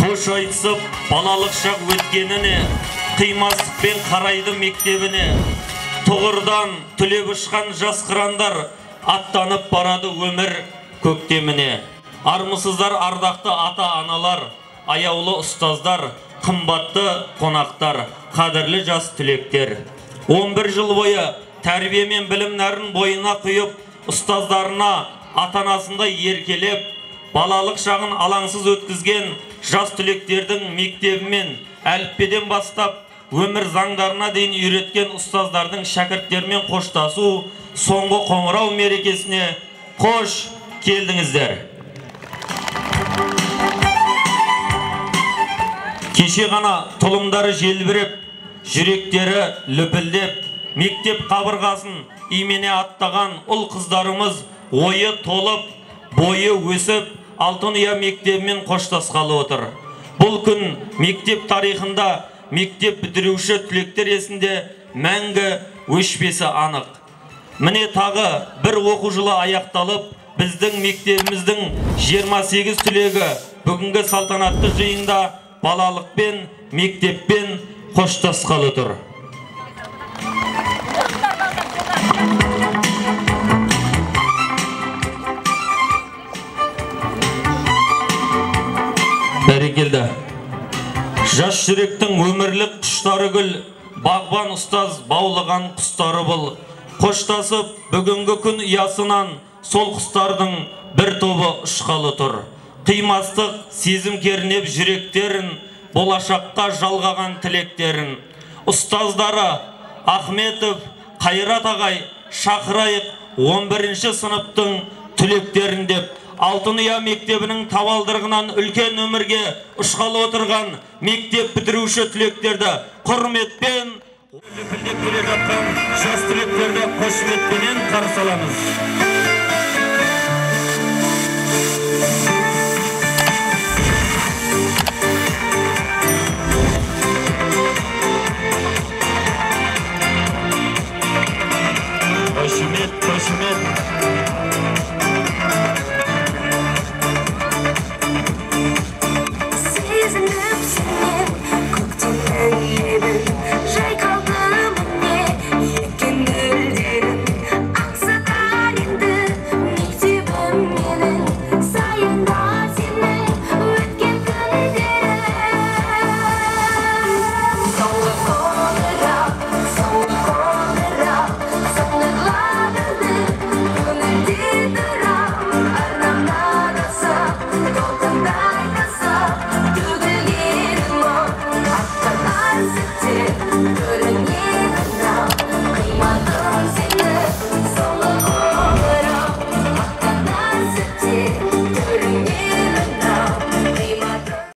Қош айтысып балалық шақ өткеніне, қимастықпен қарайды мектебіне. Тұғырдан түлеп ұшқан жас қырандар, аттанып барады өмір көктеміне. Армысыздар ардақты ата-аналар, аяулы ұстаздар, қымбатты қонақтар, қадірлі жас түлектер. 11 жыл бойы тәрбие мен білім нәрін бойына құйып, ұстаздарына ата-анасындай еркелеп, балалық шағын алаңсыз өткізген жас түлектердің мектебімен әліппеден бастап өмір заңдарына дейін үйреткен ұстаздардың шәкірттермен қоштасу соңғы қоңырау мерекесіне қош келдіңіздер. Кеше ғана тұлымдары желбіреп, жүректері лүпілдеп, мектеп қабырғасын имене аттаған ұл қыздарымыз ойы толып, бойы өсіп, Алтын ұя мектебімен қоштасқалы отыр. Бұл күн мектеп тарихында мектеп бітіруші түлектер есінде мәңгі өшпесі анық. Міне тағы бір оқу жылы аяқталып, біздің мектебіміздің 28 түлегі бүгінгі салтанатты жиында балалықпен, мектеппен қоштасқалы тұр. Бәрекелді. Жас жүректің өмірлік құштары гүл, бағбан ұстаз баулыған құстары бұл. Қоштасып бүгінгі күн ұясынан сол құстардың бір тобы ұшқалы тұр. Қимастық сезім кернеп жүректерін, болашаққа жалғаған тілектерін. Ұстаздары Ахметов, Қайрат ағай, шақырайық 11-ші сыныптың түлектерін деп. Алтын ұя мектебінің табалдырығынан үлкен өмірге ұшқалы отырған мектеп бітіруші түлектерді құрметпен, лүпілдеп келе жатқан жас түлектерді қошеметпенен қарсы аламыз.